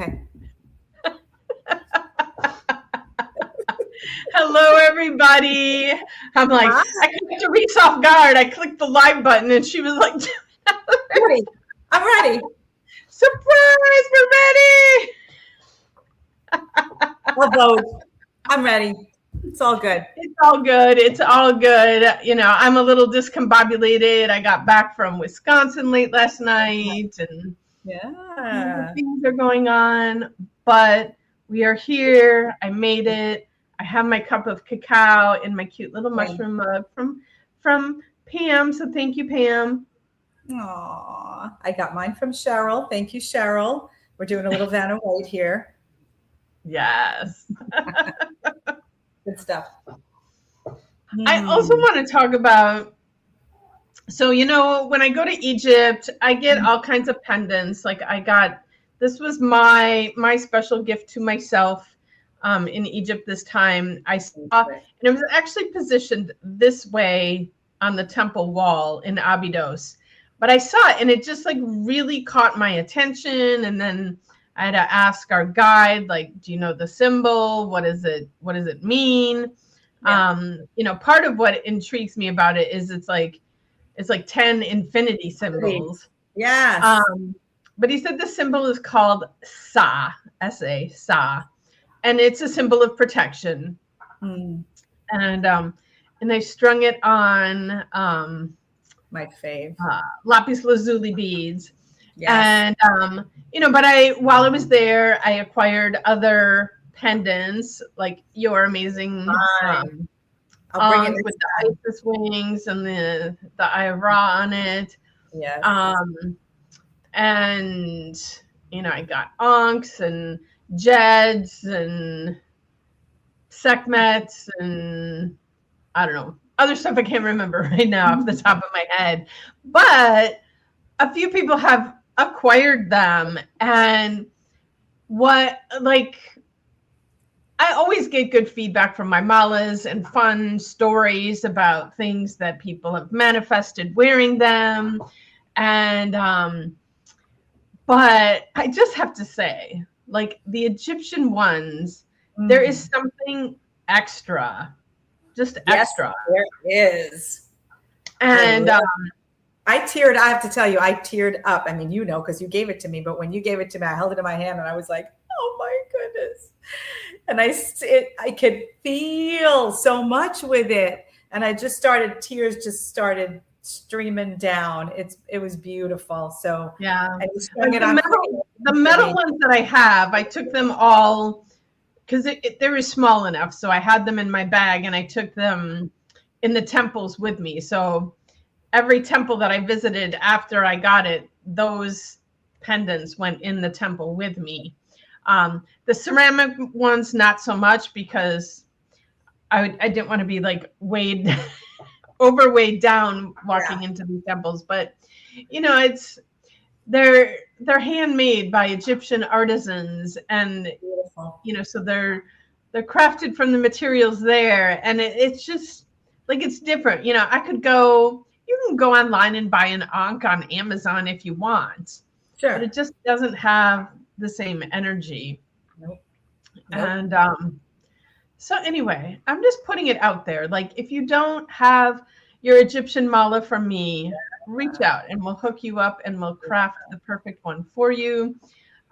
Okay. Hello, everybody. I'm like, I clicked to reach off guard. I clicked the live button and she was like, Ready. I'm ready. surprise, we're ready. I'll vote. I'm ready. It's all good. It's all good. It's all good. You know, I'm a little discombobulated. I got back from Wisconsin late last night and things are going on, but we are here. I made it. I have my cup of cacao in my cute little mushroom mug from Pam. So thank you, Pam. Aw, I got mine from Cheryl. Thank you, Cheryl. We're doing a little Vanna White here. Yes. Good stuff. I also want to talk about, so, you know, when I go to Egypt, I get all kinds of pendants. Like this was my special gift to myself in Egypt this time. I saw, and it was actually positioned this way on the temple wall in Abydos. But I saw it and it just like really caught my attention. And then I had to ask our guide, like, do you know the symbol? What does it mean? Yeah. You know, part of what intrigues me about it is it's like 10 infinity symbols. Yes. But he said the symbol is called Sa, S-A, Sa. And it's a symbol of protection. And they strung it on my fave lapis lazuli beads. Yes. And you know, but while I was there, I acquired other pendants like your amazing I'll bring it with the Isis wings and the Ira on it. Yes. And you know, I got Ankhs and Jeds and Sekhmets and I don't know, other stuff I can't remember right now off the top of my head. But a few people have acquired them. And I always get good feedback from my malas and fun stories about things that people have manifested wearing them. And but I just have to say, like the Egyptian ones, there is something extra, just extra. There is. And I teared. I have to tell you, I teared up. I mean, you know, because you gave it to me. But when you gave it to me, I held it in my hand and I was like, "Oh my goodness!" And I could feel so much with it, and tears just started streaming down. It was beautiful. So yeah, the metal ones that I have, I took them all because they were small enough. So I had them in my bag and I took them in the temples with me. So every temple that I visited after I got it, those pendants went in the temple with me. The ceramic ones, not so much because I didn't want to be like overweighed down walking into these temples. But, you know, they're handmade by Egyptian artisans and, you know, so they're crafted from the materials there. And it's just like, it's different. You know, you can go online and buy an Ankh on Amazon if you want. Sure. But it just doesn't have the same energy. Nope. And so anyway, I'm just putting it out there. Like, if you don't have your Egyptian mala from me, reach out and we'll hook you up and we'll craft the perfect one for you.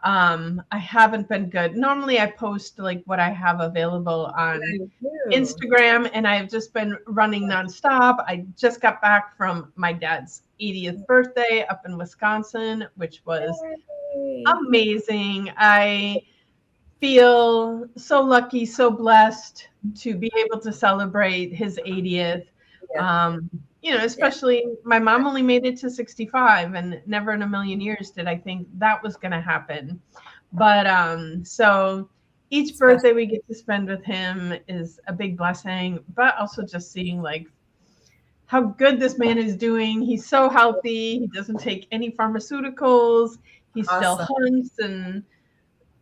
I haven't been good. Normally I post like what I have available on Instagram, and I've just been running nonstop. I just got back from my dad's 80th birthday up in Wisconsin, which was amazing. I feel so lucky, so blessed to be able to celebrate his 80th. You know, especially my mom only made it to 65, and never in a million years did I think that was going to happen. But so each birthday we get to spend with him is a big blessing, but also just seeing like how good this man is doing. He's so healthy. He doesn't take any pharmaceuticals. He still hunts and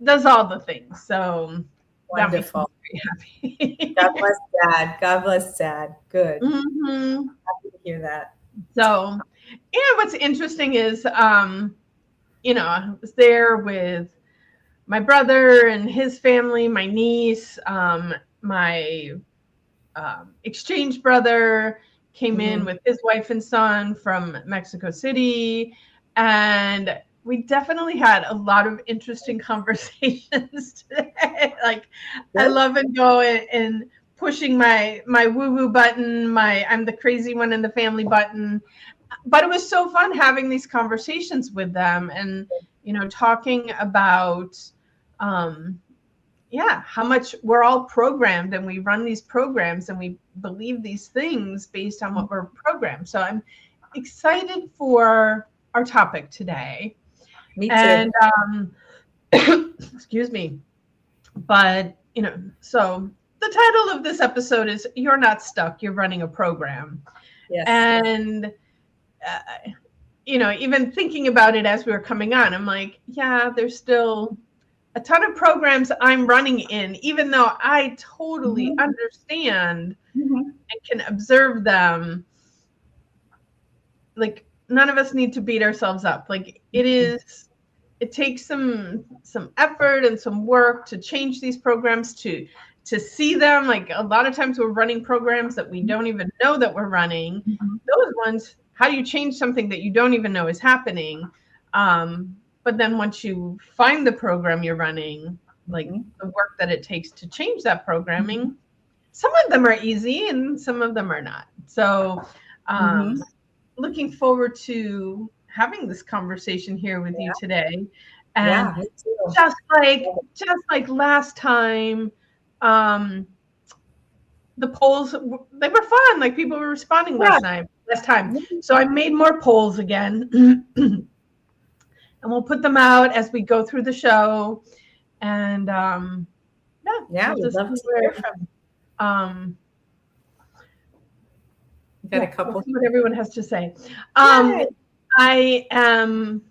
does all the things. So wonderful. That makes me very happy. God bless Dad. God bless Dad. Good. Mm-hmm. Happy to hear that. So, yeah, what's interesting is, you know, I was there with my brother and his family, my niece, my exchange brother came in with his wife and son from Mexico City. And we definitely had a lot of interesting conversations today. Like, I love and go and pushing my woo-woo button, my I'm the crazy one in the family button. But it was so fun having these conversations with them and, talking about, how much we're all programmed, and we run these programs and we believe these things based on what we're programmed. So I'm excited for our topic today. Me too. And excuse me. But, so the title of this episode is You're Not Stuck, You're Running a Program. Yes. And even thinking about it as we were coming on, I'm like, yeah, there's still a ton of programs I'm running in, even though I totally understand and can observe them. Like, none of us need to beat ourselves up. Like, it takes some effort and some work to change these programs, to see them. Like, a lot of times we're running programs that we don't even know that we're running. Those ones, how do you change something that you don't even know is happening? But then once you find the program you're running, like the work that it takes to change that programming, some of them are easy and some of them are not. So looking forward to having this conversation here with you today. And just like last time, the polls, they were fun. Like, people were responding last time. So I made more polls again. And we'll put them out as we go through the show. And we'd love to hear from. Got a couple. We'll see what everyone has to say. I am.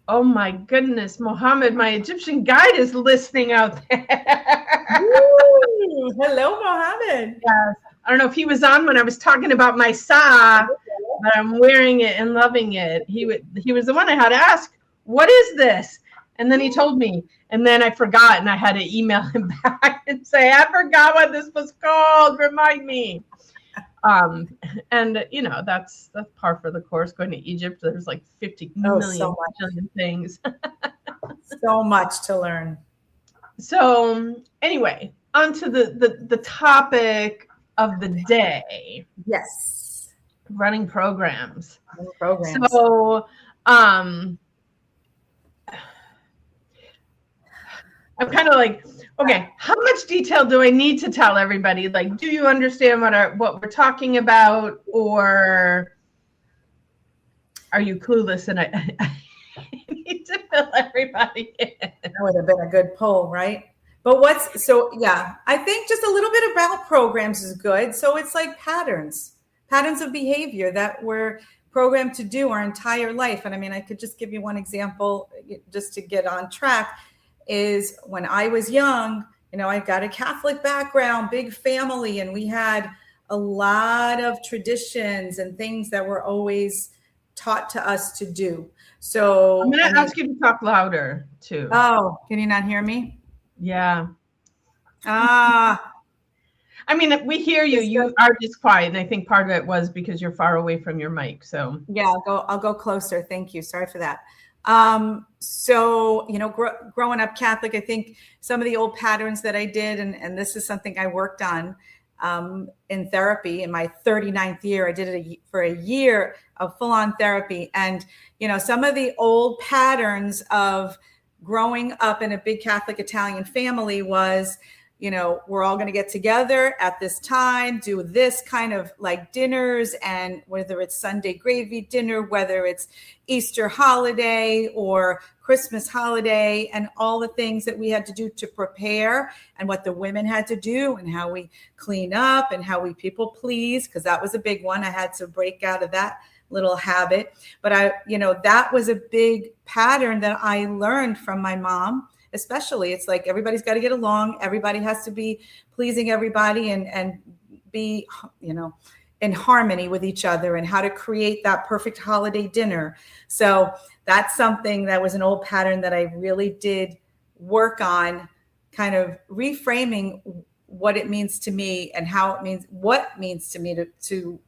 Oh my goodness, Mohammed, my Egyptian guide, is listening out there. Ooh, hello, Mohammed. Yes. I don't know if he was on when I was talking about my sa, but I'm wearing it and loving it. He was the one I had to ask, what is this? And then he told me, and then I forgot, and I had to email him back and say, I forgot what this was called. Remind me. And that's par for the course. Going to Egypt, there's like 50 million things. So much to learn. So anyway, on to the topic of the day. Yes. Running programs. So I'm kind of like, okay, how much detail do I need to tell everybody? Like, do you understand what we're talking about, or are you clueless? And I need to fill everybody in. That would have been a good poll, right? But I think just a little bit about programs is good. So it's like patterns of behavior that we're programmed to do our entire life. And I mean, I could just give you one example just to get on track. Is when I was young, I got a Catholic background, big family, and we had a lot of traditions and things that were always taught to us to do. So I'm going to ask you to talk louder too. Oh, can you not hear me? Yeah. I mean, we hear you. You are just quiet, and I think part of it was because you're far away from your mic. So yeah, I'll go closer. Thank you. Sorry for that. Growing up Catholic, I think some of the old patterns that I did, and this is something I worked on in therapy in my 39th year. I did it for a year of full-on therapy. And, some of the old patterns of growing up in a big Catholic Italian family was, we're all going to get together at this time, do this kind of like dinners, and whether it's Sunday gravy dinner, whether it's Easter holiday or Christmas holiday, and all the things that we had to do to prepare, and what the women had to do, and how we clean up, and how we people please, because that was a big one. I had to break out of that little habit. But that was a big pattern that I learned from my mom. Especially, it's like everybody's got to get along. Everybody has to be pleasing everybody and be, in harmony with each other, and how to create that perfect holiday dinner. So that's something that was an old pattern that I really did work on kind of reframing what it means to me and what it means to me to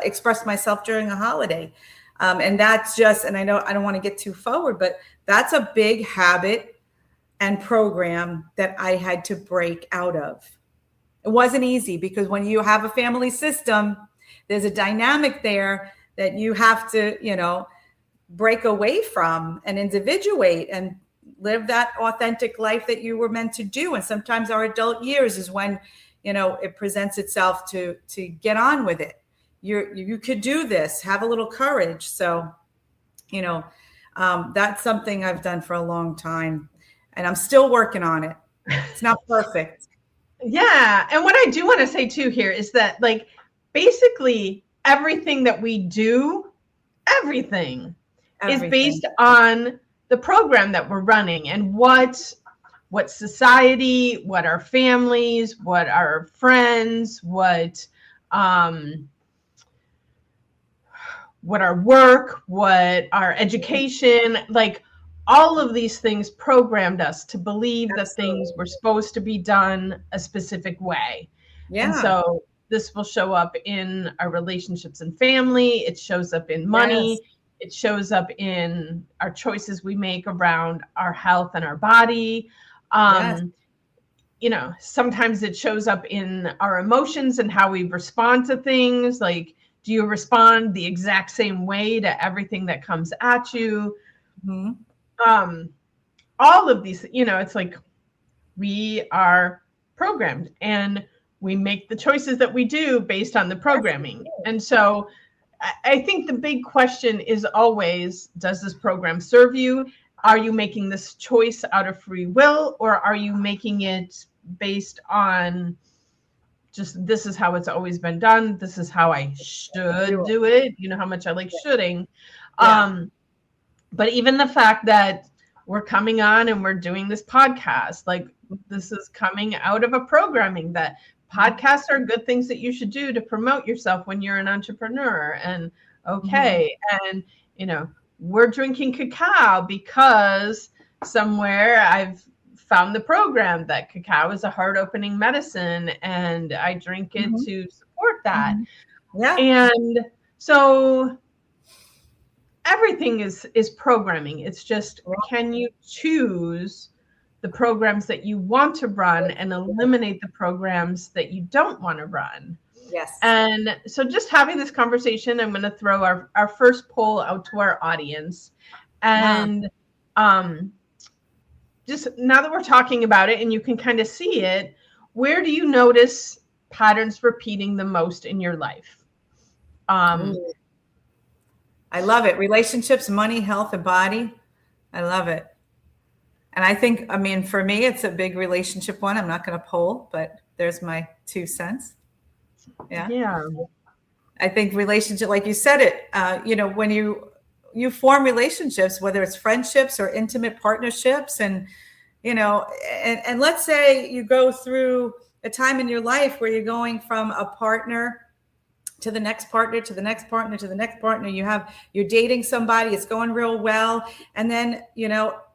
express myself during a holiday. And that's just, and I know I don't want to get too forward, but that's a big habit and program that I had to break out of. It wasn't easy because when you have a family system, there's a dynamic there that you have to, break away from and individuate and live that authentic life that you were meant to do. And sometimes our adult years is when, it presents itself to get on with it. You could do this, have a little courage. So, that's something I've done for a long time and I'm still working on it. It's not perfect. Yeah. And what I do want to say too here is that like basically everything that we do, everything is based on the program that we're running and what society, what our families, what our friends, what our work, what our education, like all of these things programmed us to believe that things were supposed to be done a specific way. Yeah. And so this will show up in our relationships and family. It shows up in money. Yes. It shows up in our choices we make around our health and our body. Yes. Sometimes it shows up in our emotions and how we respond to things. Like, do you respond the exact same way to everything that comes at you? Mm-hmm. All of these, it's like we are programmed and we make the choices that we do based on the programming. And so I think the big question is always, does this program serve you? Are you making this choice out of free will, or are you making it based on just this is how it's always been done? This is how I should do it. You know how much I like shoulding. Yeah. But even the fact that we're coming on and we're doing this podcast, like this is coming out of a programming that podcasts are good things that you should do to promote yourself when you're an entrepreneur. And and we're drinking cacao because somewhere I've found the program that cacao is a heart opening medicine and I drink it to support that. Yeah. And so everything is programming. It's just, can you choose the programs that you want to run and eliminate the programs that you don't want to run? Yes. And so just having this conversation, I'm going to throw our first poll out to our audience. And just now that we're talking about it and you can kind of see it, where do you notice patterns repeating the most in your life? I love it. Relationships, money, health, and body. I love it. And I think, for me, it's a big relationship one. I'm not going to poll, but there's my 2 cents. Yeah. Yeah. I think relationship, like you said it, when you form relationships, whether it's friendships or intimate partnerships, and let's say you go through a time in your life where you're going from a partner to the next partner, to the next partner, to the next partner. You're dating somebody, it's going real well. And then,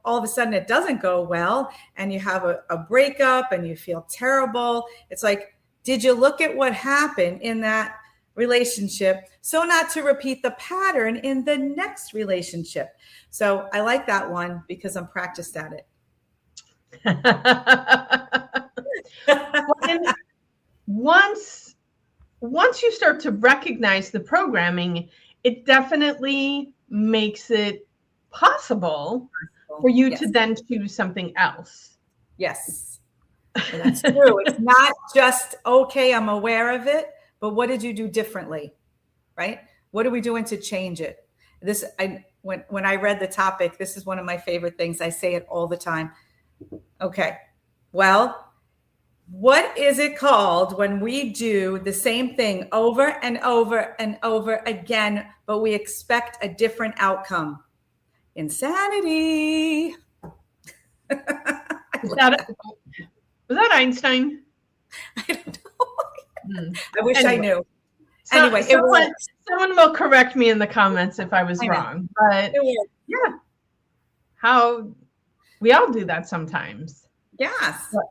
all of a sudden it doesn't go well and you have a breakup and you feel terrible. It's like, did you look at what happened in that relationship so not to repeat the pattern in the next relationship? So I like that one because I'm practiced at it. Once you start to recognize the programming, it definitely makes it possible for you to then choose something else. Yes, and that's true. It's not just, okay, I'm aware of it, but what did you do differently, right? What are we doing to change it? When I read the topic, this is one of my favorite things. I say it all the time. Okay, well, what is it called when we do the same thing over and over and over again, but we expect a different outcome? Insanity. Was that Einstein? I don't know. I wish I knew. Anyway, someone will correct me in the comments if I was wrong. But yeah, how We all do that sometimes. Yes, But,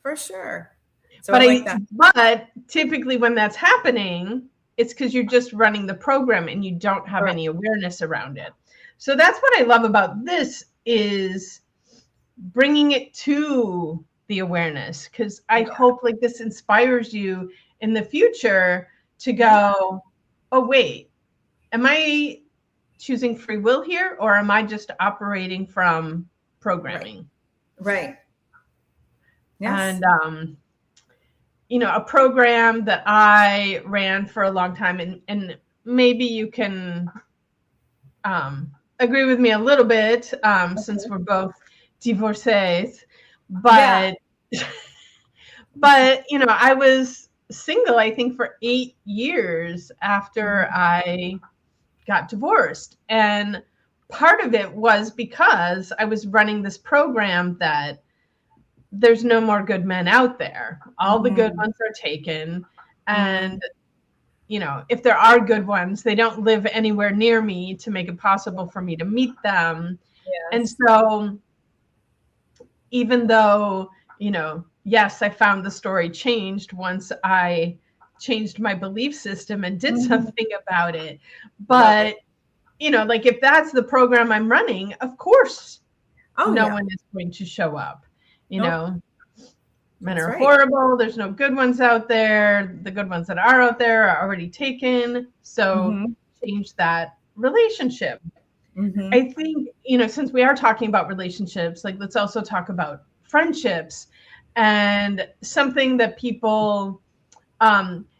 for sure. So but I like that. But typically when that's happening, it's because you're just running the program and you don't have any awareness around it. So that's what I love about this is bringing it to the awareness, because I hope like this inspires you in the future to go, oh, wait, am I choosing free will here, or am I just operating from programming? Right. Yes. And, a program that I ran for a long time, and maybe you can agree with me a little bit, since we're both divorcees, but but I was single, I think, for 8 years after I got divorced, and part of it was because I was running this program that there's no more good men out there. All the good ones are taken, and if there are good ones, they don't live anywhere near me to make it possible for me to meet them. And so even though, yes, I found the story changed once I changed my belief system and did something about it. But, like if that's the program I'm running, of course, no one is going to show up. Men are horrible. There's no good ones out there. The good ones that are out there are already taken. So change that relationship. I think, since we are talking about relationships, like let's also talk about friendships, and something that people,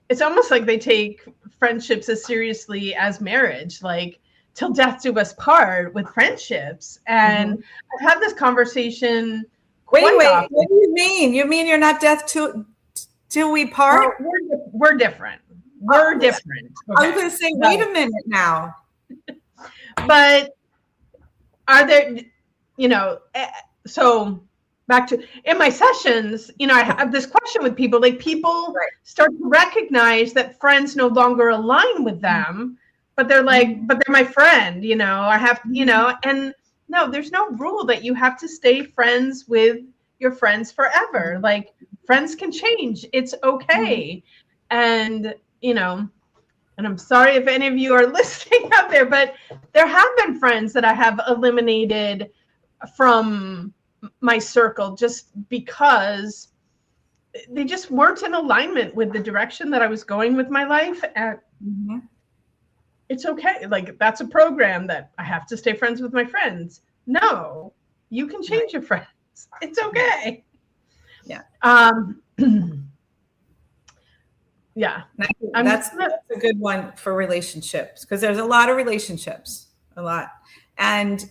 it's almost like they take friendships as seriously as marriage, like till death do us part with friendships. And I've had this conversation. Wait, what do you mean? You mean you're not death till we part? Well, we're different. We're different. Okay. I was going to say, wait a minute now. But are there, so back to in my sessions, I have this question with people, like people start to recognize that friends no longer align with them, but they're like, but they're my friend, I have, and no, there's no rule that you have to stay friends with your friends forever. Like friends can change. It's okay. And, and I'm sorry if any of you are listening out there, but there have been friends that I have eliminated from my circle just because they just weren't in alignment with the direction that I was going with my life. And it's okay. Like that's a program that I have to stay friends with my friends. No, you can change your friends. It's okay. Yeah. Yeah. That's a good one for relationships, because there's a lot of relationships, And,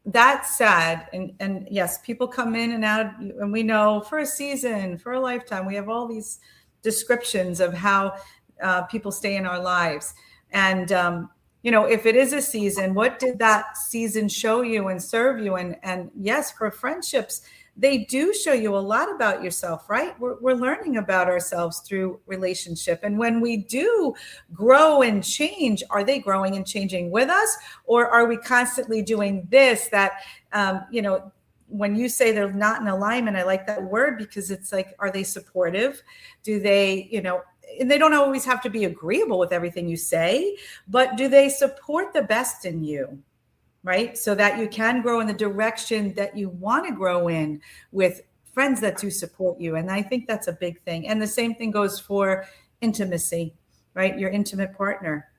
that said, and yes, people come in and out, and we know for a season, for a lifetime, we have all these descriptions of how people stay in our lives. And, if it is a season, what did that season show you and serve you? And yes, for friendships, they do show you a lot about yourself, right? We're learning about ourselves through relationship. And when we do grow and change, are they growing and changing with us? Or are we constantly doing this, that, when you say they're not in alignment, I like that word, because it's like, are they supportive? Do they, and they don't always have to be agreeable with everything you say, but do they support the best in you? Right? So that you can grow in the direction that you want to grow in with friends that do support you. And I think that's a big thing. And the same thing goes for intimacy, right? Your intimate partner.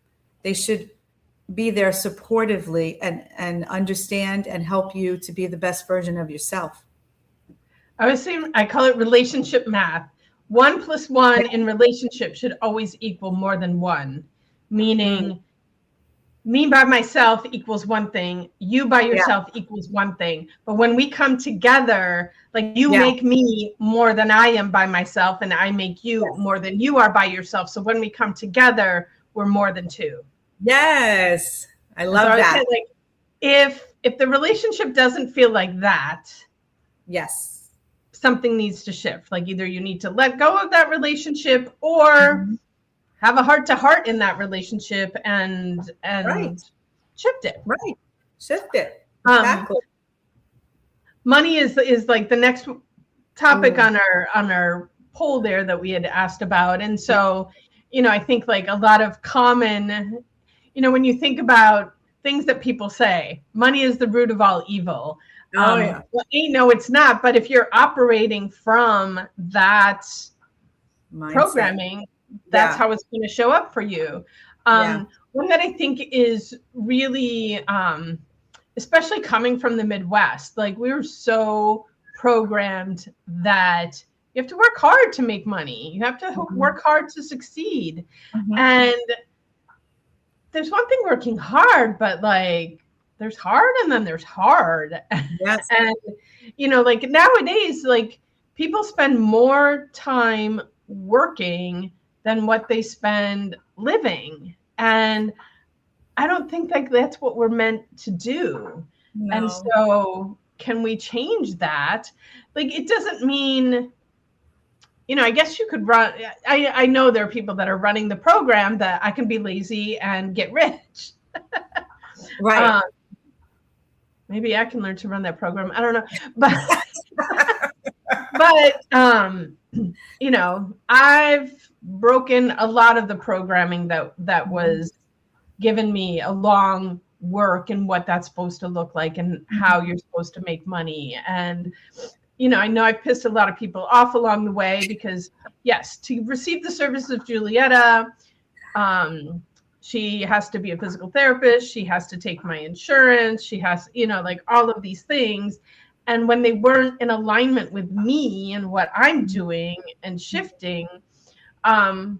They should be there supportively and understand and help you to be the best version of yourself. I call it relationship math. 1 + 1 in relationship should always equal more than 1, meaning me by myself equals one thing, you by yourself equals one thing. But when we come together, like you make me more than I am by myself, and I make you more than you are by yourself. So when we come together, we're more than 2. Yes. I love that. Saying, like, if the relationship doesn't feel like that, yes, something needs to shift. Like either you need to let go of that relationship, or have a heart-to-heart in that relationship and shift it. Right. Shift it. Exactly. money is like the next topic Ooh. on our poll there that we had asked about. And so, I think like a lot of common, when you think about things that people say, money is the root of all evil. Oh yeah. Well, no, it's not. But if you're operating from that Mindset. programming, that's Yeah. how it's going to show up for you. Yeah. One that I think is really, especially coming from the Midwest, like we were so programmed that you have to work hard to make money. You have to work hard to succeed. Mhm. And there's one thing working hard, but like there's hard and then there's hard. Yes. And, like nowadays, like people spend more time working than what they spend living. And I don't think like that's what we're meant to do. And No. so can we change that? Like, it doesn't mean, I guess you could run. I know there are people that are running the program that I can be lazy and get rich. Right. Maybe I can learn to run that program. I don't know. But I've broken a lot of the programming that was given me along work and what that's supposed to look like and how you're supposed to make money. And I know I've pissed a lot of people off along the way because, yes, to receive the service of Julietta, she has to be a physical therapist. She has to take my insurance. She has, like all of these things. And when they weren't in alignment with me and what I'm doing and shifting, I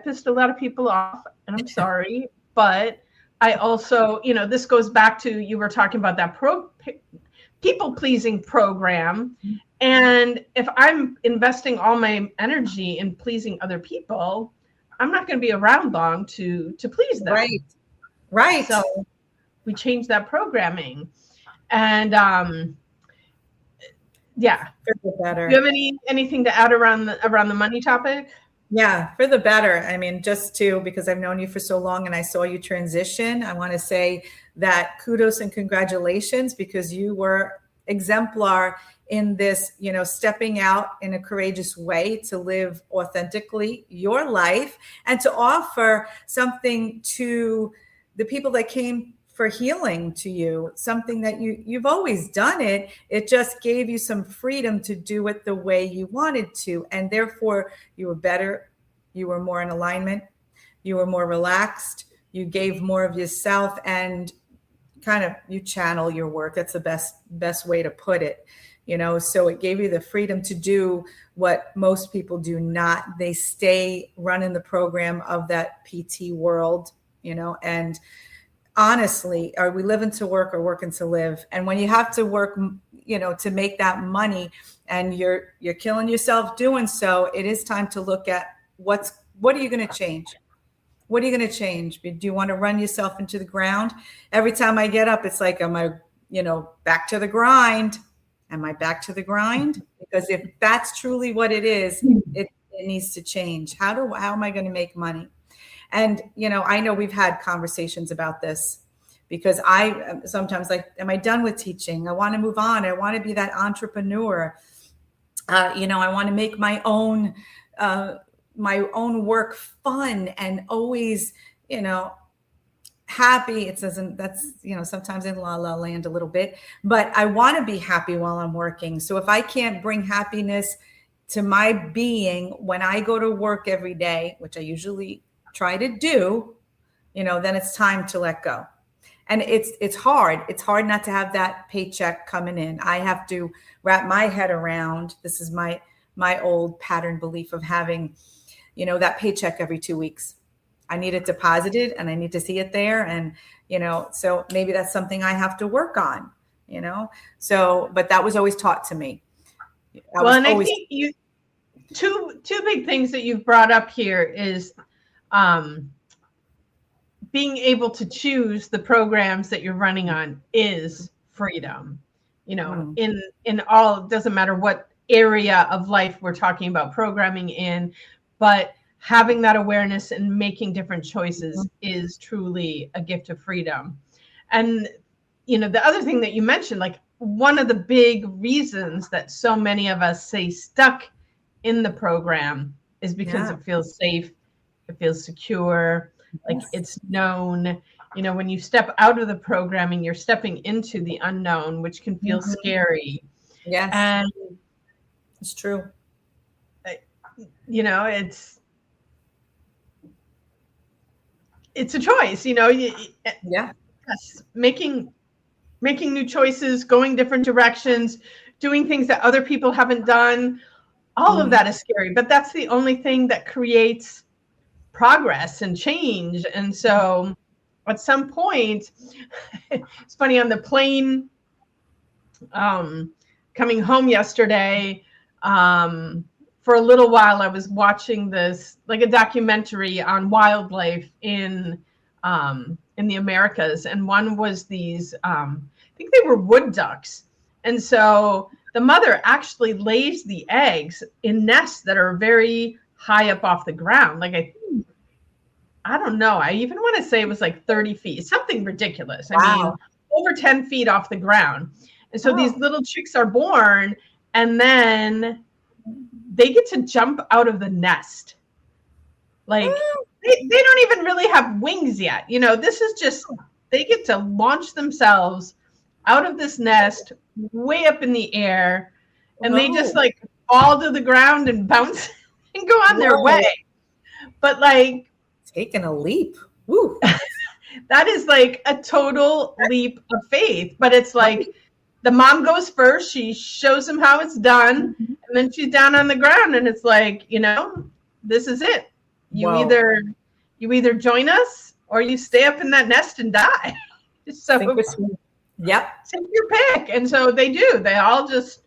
pissed a lot of people off, and I'm sorry. But I also, this goes back to, you were talking about that people-pleasing program. And if I'm investing all my energy in pleasing other people, I'm not going to be around long to please them. Right. So we changed that programming. And For the better. Do you have anything to add around the money topic? Yeah, for the better. I mean, because I've known you for so long and I saw you transition, I want to say that kudos and congratulations, because you were exemplar in this, stepping out in a courageous way to live authentically your life and to offer something to the people that came for healing to you, something that you've always done it. It just gave you some freedom to do it the way you wanted to. And therefore you were better. You were more in alignment. You were more relaxed. You gave more of yourself and kind of you channel your work. That's the best way to put it. So it gave you the freedom to do what most people do not. They stay running the program of that PT world, and honestly, are we living to work or working to live? And when you have to work, to make that money and you're killing yourself doing so, it is time to look at what are you going to change? What are you going to change? Do you want to run yourself into the ground? Every time I get up, it's like, am I, back to the grind? Am I back to the grind? Because if that's truly what it is, it needs to change. How am I going to make money? And, I know we've had conversations about this because I sometimes like, am I done with teaching? I want to move on. I want to be that entrepreneur. I want to make my own work fun and always, happy. That's, sometimes in la la land a little bit, but I want to be happy while I'm working. So if I can't bring happiness to my being when I go to work every day, which I usually try to do, then it's time to let go. And it's hard. It's hard not to have that paycheck coming in. I have to wrap my head around, this is my old pattern belief of having, that paycheck every 2 weeks. I need it deposited and I need to see it there. And, so maybe that's something I have to work on, so, but that was always taught to me. I think you, two big things that you've brought up here is, being able to choose the programs that you're running on is freedom, in all, it doesn't matter what area of life we're talking about programming in, but having that awareness and making different choices is truly a gift of freedom. And, the other thing that you mentioned, like one of the big reasons that so many of us stay stuck in the program is because it feels safe, it feels secure, like it's known. You know, when you step out of the programming, you're stepping into the unknown, which can feel scary. Yes. And it's true. You know, it's a choice, you know. Yeah. Yes, making new choices, going different directions, doing things that other people haven't done. All of that is scary, but that's the only thing that creates progress and change. And so at some point, it's funny, on the plane coming home yesterday, for a little while I was watching this, like a documentary on wildlife in the Americas, and one was these I think they were wood ducks. And so the mother actually lays the eggs in nests that are very high up off the ground. Like I don't know. I even want to say it was like 30 feet, something ridiculous. I mean, over 10 feet off the ground. And so these little chicks are born, and then they get to jump out of the nest. Like they don't even really have wings yet. You know, this is just, they get to launch themselves out of this nest way up in the air, and they just like fall to the ground and bounce and go on their way. But like, taking a leap. Woo. That is like a total leap of faith. But it's like the mom goes first, she shows them how it's done, and then she's down on the ground, and it's like, you know, this is it. You either join us or you stay up in that nest and die. So take your pick. And so they do. They all just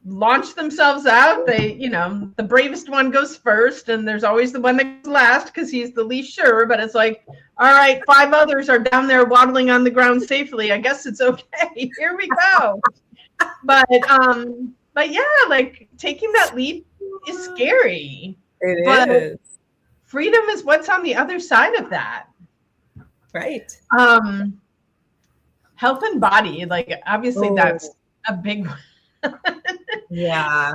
launch themselves out. They, you know, the bravest one goes first, and there's always the one that goes last because he's the least sure. But it's like, all right, 5 others are down there waddling on the ground safely. I guess it's okay. Here we go. But yeah, like taking that leap is scary. It is. Freedom is what's on the other side of that. Right. Health and body, like obviously that's a big one. Yeah.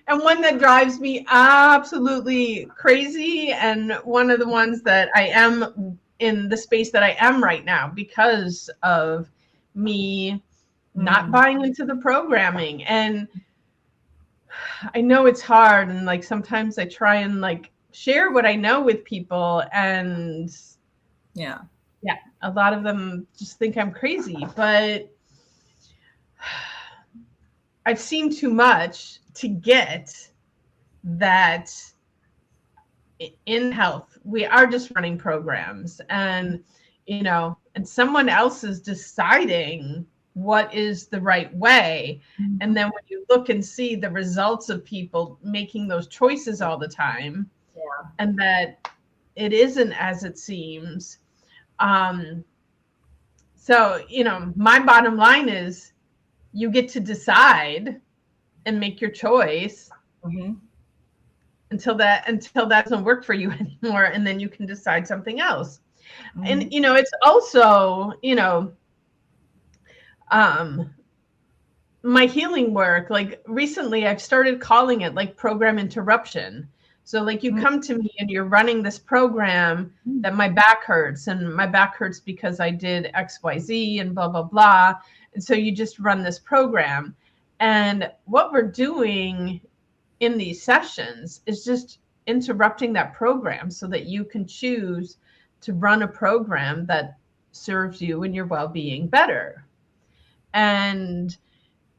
And one that drives me absolutely crazy, and one of the ones that I am in the space that I am right now because of me not buying into the programming. And I know it's hard, and like sometimes I try and like share what I know with people, and yeah, a lot of them just think I'm crazy, but I've seen too much to get that in health. We are just running programs, and, you know, and someone else is deciding what is the right way. And then when you look and see the results of people making those choices all the time, and that it isn't as it seems. So, you know, my bottom line is you get to decide and make your choice until that doesn't work for you anymore. And then you can decide something else. And, you know, it's also, you know, my healing work, like recently I've started calling it like program interruption. So like you come to me and you're running this program that my back hurts, and my back hurts because I did XYZ and blah, blah, blah. And so you just run this program. And what we're doing in these sessions is just interrupting that program so that you can choose to run a program that serves you and your well-being better. And,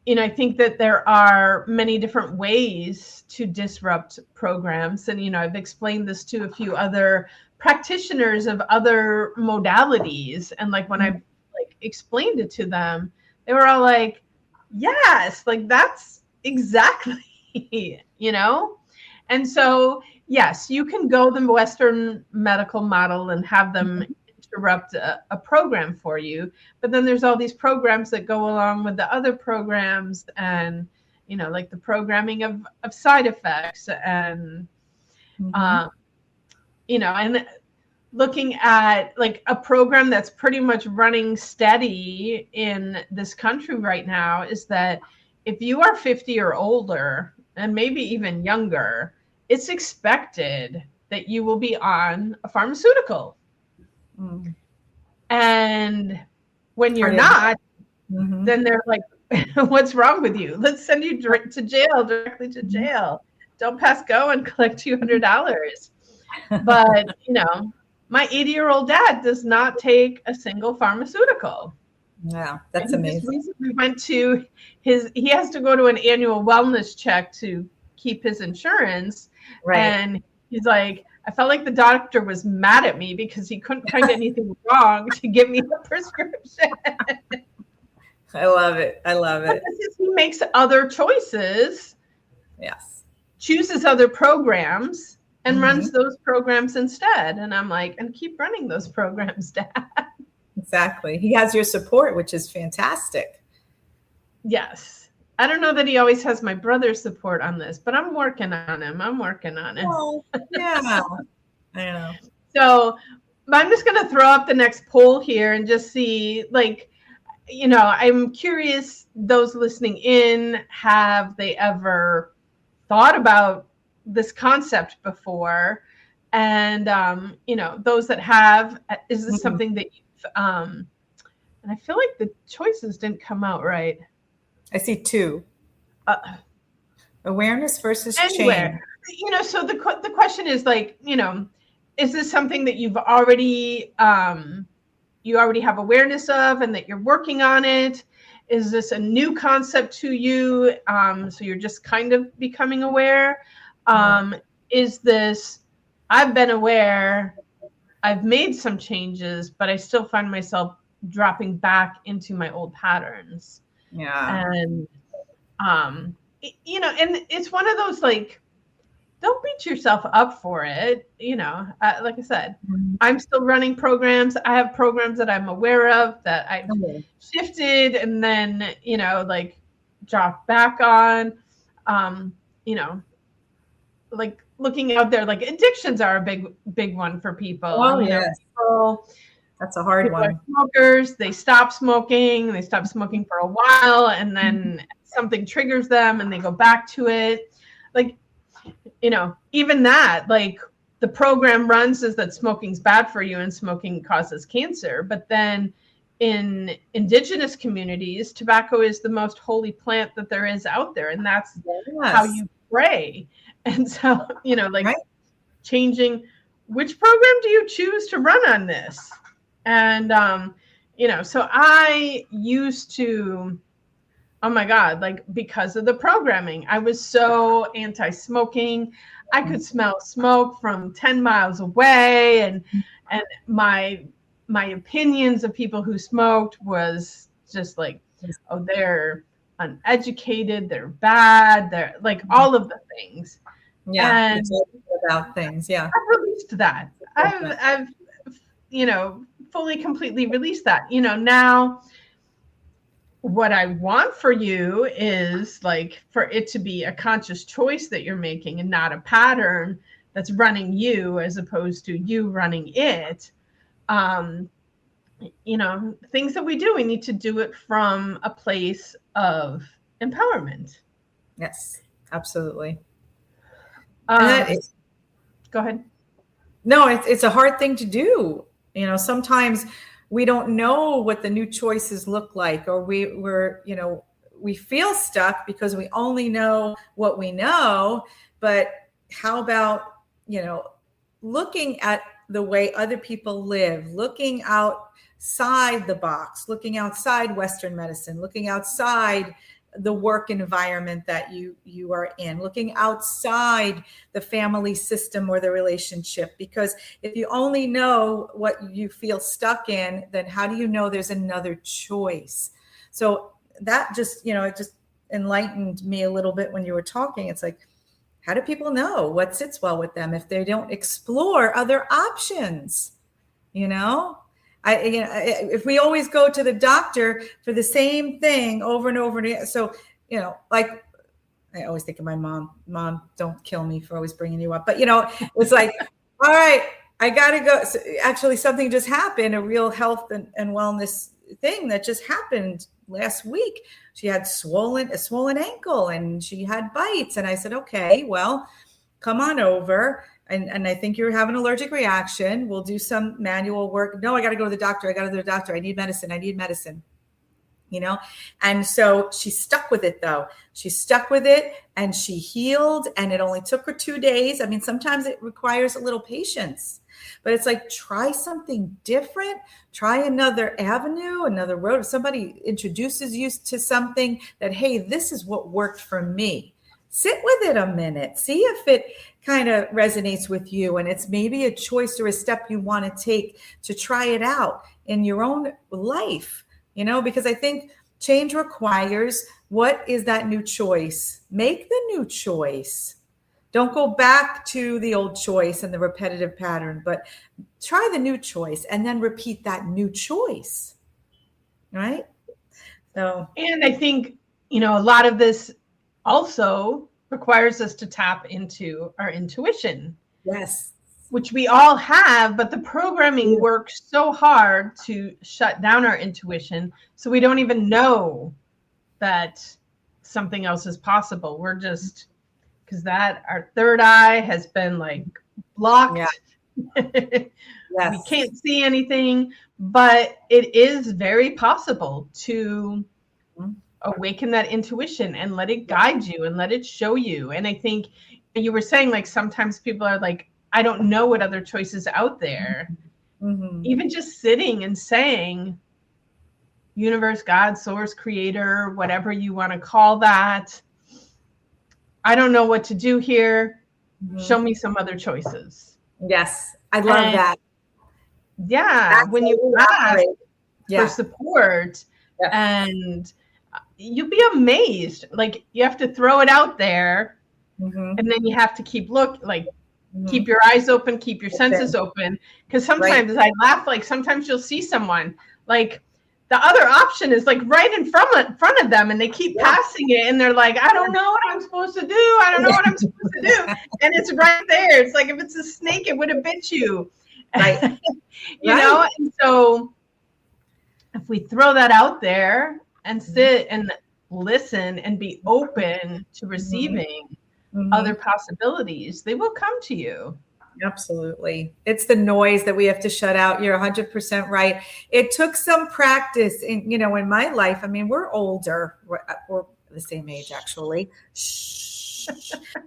you know, I think that there are many different ways to disrupt programs. And, you know, I've explained this to a few other practitioners of other modalities. And like when I like explained it to them, they were all like, yes, like that's exactly, you know? And so, yes, you can go the Western medical model and have them interrupt a program for you, but then there's all these programs that go along with the other programs, and, you know, like the programming of side effects, and, you know, and looking at like a program that's pretty much running steady in this country right now is that if you are 50 or older, and maybe even younger, it's expected that you will be on a pharmaceutical. Mm. And when you're not, Mm-hmm. then they're like, what's wrong with you? Let's send you to jail, directly to jail. Don't pass go and collect $200. But, my 80-year-old dad does not take a single pharmaceutical. Yeah, that's And amazing. Just recently went to he has to go to an annual wellness check to keep his insurance. Right. And he's like, I felt like the doctor was mad at me because he couldn't find anything wrong to give me a prescription. I love it. I love it. He makes other choices. Yes. Chooses other programs and runs those programs instead. And I'm like, and keep running those programs, Dad. Exactly. He has your support, which is fantastic. Yes. I don't know that he always has my brother's support on this, but I'm working on him. Oh, yeah. I know. So I'm just going to throw up the next poll here and just see, like, I'm curious, those listening in, have they ever thought about this concept before? And, those that have, is this something that you've, and I feel like the choices didn't come out right. I see 2. Awareness versus Anywhere. change. So the question is like, is this something that you've already, you already have awareness of and that you're working on it? Is this a new concept to you? So you're just kind of becoming aware. Is this, I've been aware, I've made some changes, but I still find myself dropping back into my old patterns. Yeah. And, and it's one of those, like, don't beat yourself up for it. Like I said, I'm still running programs. I have programs that I'm aware of that I've shifted and then, like dropped back on, like looking out there, like addictions are a big one for people. Oh, yes. That's a hard one. Smokers, they stop smoking for a while, and then something triggers them and they go back to it. Like, even that, like the program runs is that smoking's bad for you and smoking causes cancer. But then in indigenous communities, tobacco is the most holy plant that there is out there. And that's how you pray. And so, changing, which program do you choose to run on this? And, so I used to, oh my God, like because of the programming, I was so anti-smoking. I could smell smoke from 10 miles away. And my opinions of people who smoked was just like, oh, they're uneducated, they're bad, they're like all of the things. Yeah. And about things. Yeah. I've released that. I've fully, completely released that. Now what I want for you is like for it to be a conscious choice that you're making and not a pattern that's running you as opposed to you running it. Things that we do, we need to do it from a place of empowerment. Yes, absolutely. Go ahead. No, it's a hard thing to do. Sometimes we don't know what the new choices look like, or we feel stuck because we only know what we know. But how about, looking at the way other people live, looking outside the box, looking outside Western medicine, looking outside the work environment that you are in, looking outside the family system or the relationship. Because if you only know what you feel stuck in, then how do you know there's another choice? So that just, it just enlightened me a little bit when you were talking. It's like, how do people know what sits well with them if they don't explore other options? If we always go to the doctor for the same thing over and over again. So, like I always think of my mom, don't kill me for always bringing you up, but it's like, all right, I got to go. So actually, something just happened, a real health and wellness thing that just happened last week. She had a swollen ankle and she had bites. And I said, okay, well, come on over. And I think you're having an allergic reaction. We'll do some manual work. No, I got to go to the doctor. I got to go to the doctor. I need medicine. And so she stuck with it though. She stuck with it and she healed, and it only took her 2 days. I mean, sometimes it requires a little patience, but it's like, try something different, try another avenue, another road. If somebody introduces you to something that, hey, this is what worked for me, sit with it a minute, see if it kind of resonates with you. And it's maybe a choice or a step you want to take to try it out in your own life. Because I think change requires, what is that new choice? Make the new choice. Don't go back to the old choice and the repetitive pattern, but try the new choice and then repeat that new choice. Right? So, and I think, a lot of this also requires us to tap into our intuition. Yes. Which we all have, but the programming works so hard to shut down our intuition, so we don't even know that something else is possible. We're just, because our third eye has been like blocked. Yeah. Yes. We can't see anything, but it is very possible to awaken that intuition and let it guide you and let it show you. And I think you were saying, like, sometimes people are like, I don't know what other choices out there. Mm-hmm. Even just sitting and saying, universe, God, source, creator, whatever you want to call that, I don't know what to do here. Mm-hmm. Show me some other choices. Yes, I love that. Yeah, that's when you ask for support, and you'll be amazed. Like, you have to throw it out there, and then you have to keep keep your eyes open, keep your senses open. Because sometimes I laugh, like, sometimes you'll see someone, like, the other option is like right in front of them, and they keep passing it, and they're like, I don't know what I'm supposed to do. I don't know what I'm supposed to do. And it's right there. It's like, if it's a snake, it would have bit you. Right. you know? And so if we throw that out there and sit and listen and be open to receiving other possibilities, they will come to you. Absolutely. It's the noise that we have to shut out. You're 100% right. It took some practice in my life. I mean, we're older. We're the same age, actually.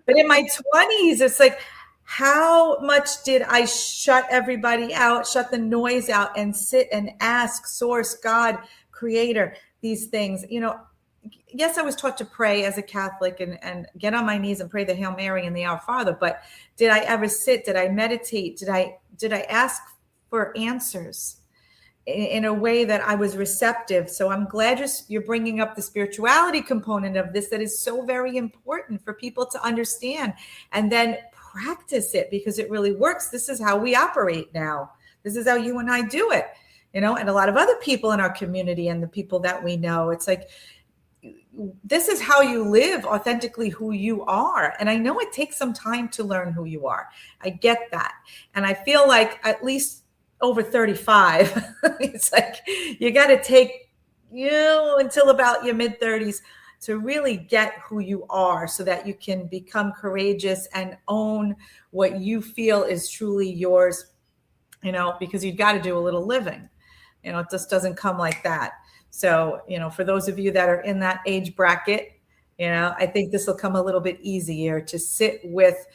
But in my 20s, it's like, how much did I shut everybody out, shut the noise out, and sit and ask source, God, creator, these things? Yes, I was taught to pray as a Catholic and get on my knees and pray the Hail Mary and the Our Father. But did I ever sit? Did I meditate? Did I ask for answers in a way that I was receptive? So I'm glad you're bringing up the spirituality component of this. That is so very important for people to understand and then practice it, because it really works. This is how we operate now. This is how you and I do it, and a lot of other people in our community and the people that we know. It's like, this is how you live authentically who you are. And I know it takes some time to learn who you are. I get that. And I feel like at least over 35, it's like you got to take until about your mid 30s to really get who you are, so that you can become courageous and own what you feel is truly yours, because you've got to do a little living. It just doesn't come like that. So, for those of you that are in that age bracket, I think this will come a little bit easier to sit with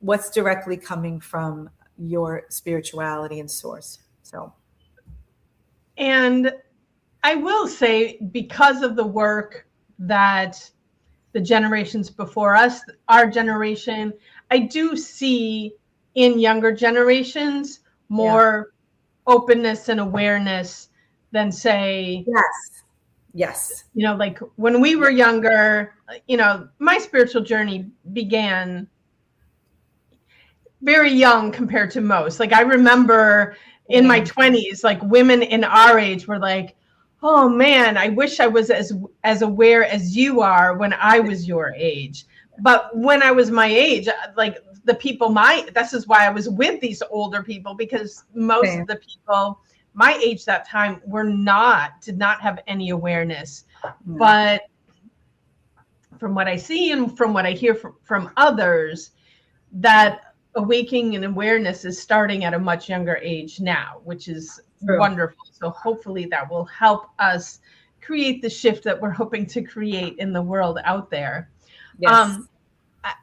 what's directly coming from your spirituality and source. So, and I will say, because of the work that the generations before us, our generation, I do see in younger generations more openness and awareness than, say, yes, like when we were younger, my spiritual journey began very young compared to most. Like, I remember in my 20s, like, women in our age were like, oh man, I wish I was as aware as you are when I was your age. But when I was my age, like the people this is why I was with these older people, because most of the people my age that time did not have any awareness. No. But from what I see and from what I hear from others, that awakening and awareness is starting at a much younger age now, which is wonderful. So hopefully that will help us create the shift that we're hoping to create in the world out there. Yes.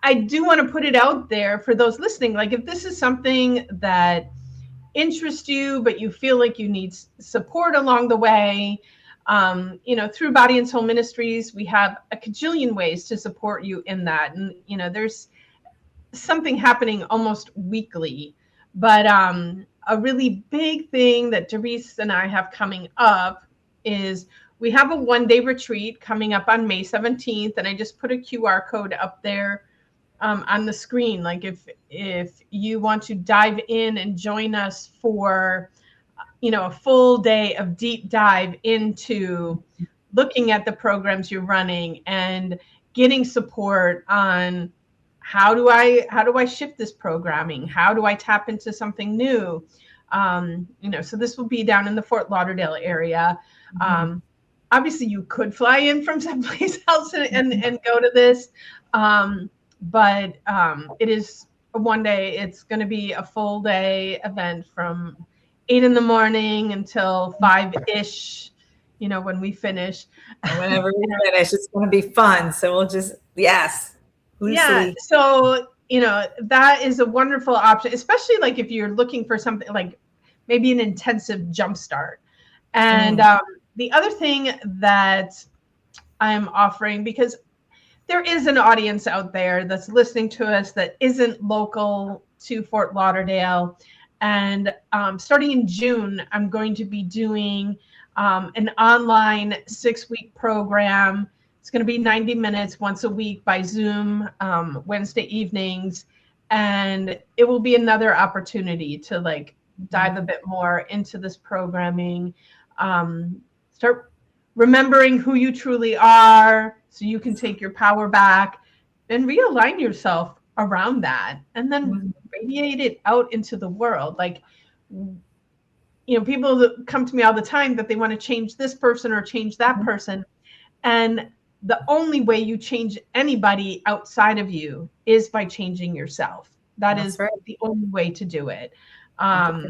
I do want to put it out there for those listening. Like, if this is something that interests you, but you feel like you need support along the way, through Body and Soul Ministries, we have a cajillion ways to support you in that. And, there's something happening almost weekly. But a really big thing that Doris and I have coming up is we have a one-day retreat coming up on May 17th. And I just put a QR code up there on the screen. Like, if you want to dive in and join us for a full day of deep dive into looking at the programs you're running and getting support on how do I shift this programming? How do I tap into something new? So this will be down in the Fort Lauderdale area. Obviously you could fly in from someplace else and go to this. But it is a one day. It's going to be a full day event from 8 in the morning until 5-ish, when we finish. Whenever we finish, it's going to be fun. So we'll just, loosely. Yeah. So, that is a wonderful option, especially like if you're looking for something like maybe an intensive jumpstart. And the other thing that I'm offering, because there is an audience out there that's listening to us that isn't local to Fort Lauderdale. And starting in June, I'm going to be doing an online 6-week program. It's going to be 90 minutes once a week by Zoom, Wednesday evenings. And it will be another opportunity to like dive a bit more into this programming, start remembering who you truly are so you can take your power back and realign yourself around that, and then radiate it out into the world. Like, people that come to me all the time that they want to change this person or change that person. And the only way you change anybody outside of you is by changing yourself. That's is right. The only way to do it. I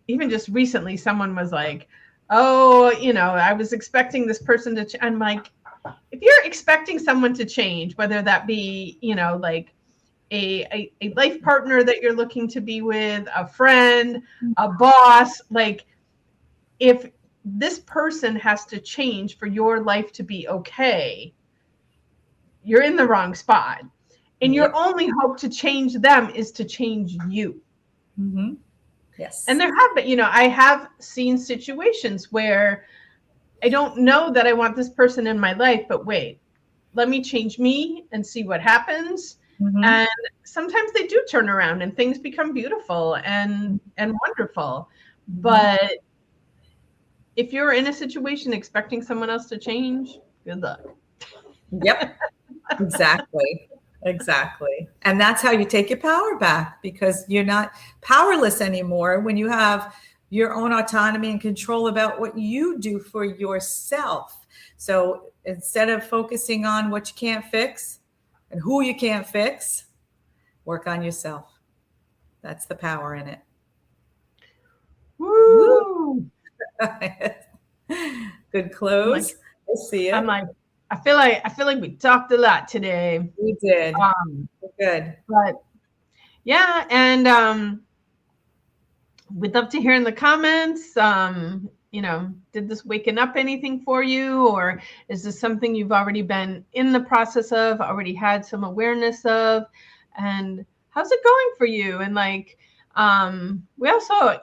even just recently, someone was like, oh, I was expecting this person to I'm like, if you're expecting someone to change, whether that be, like a life partner that you're looking to be with, a friend, a boss, like, if this person has to change for your life to be okay, you're in the wrong spot. And your only hope to change them is to change you. Mm-hmm. Yes. And there have been, I have seen situations where I don't know that I want this person in my life, but wait, let me change me and see what happens. And sometimes they do turn around and things become beautiful and wonderful. But if you're in a situation expecting someone else to change, good luck. Yep, exactly. Exactly. And that's how you take your power back, because you're not powerless anymore when you have your own autonomy and control about what you do for yourself. So instead of focusing on what you can't fix and who you can't fix, work on yourself. That's the power in it. Woo! Good close. I see it. I'm like, I feel like we talked a lot today. We did. Good. But yeah, and we'd love to hear in the comments, did this waken up anything for you? Or is this something you've already been in the process of, already had some awareness of? And how's it going for you? And like, we also,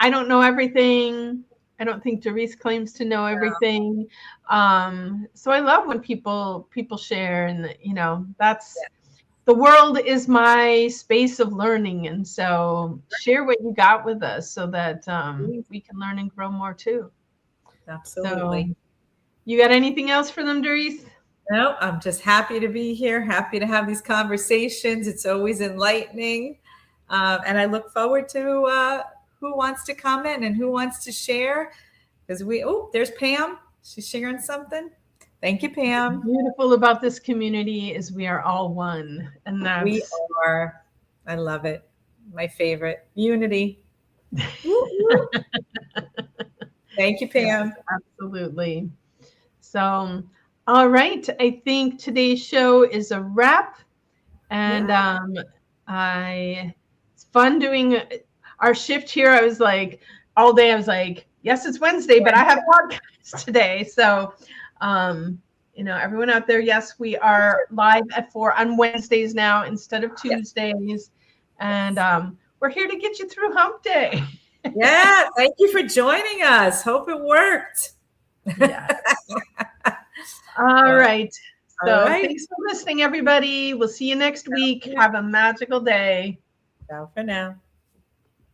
I don't know everything. I don't think Doris claims to know everything. So I love when people share, and that's the world is my space of learning. And so share what you got with us so that we can learn and grow more too. Absolutely. So, you got anything else for them, Doris? No, I'm just happy to be here. Happy to have these conversations. It's always enlightening. And I look forward to who wants to comment and who wants to share. Because there's Pam. She's sharing something. Thank you, Pam. Beautiful about this community is we are all one. And We that's are. I love it. My favorite. Unity. Thank you, Pam. Yes, absolutely. So, all right. I think today's show is a wrap. And it's fun doing our shift here. I was like, all day, I was like, yes, it's Wednesday, but I have podcasts today. So, everyone out there, yes, we are live at 4 on Wednesdays now instead of Tuesdays. And we're here to get you through hump day. Yeah, thank you for joining us. Hope it worked. Yes. All right. So thanks for listening, everybody. We'll see you next week. Have a magical day. Ciao for now.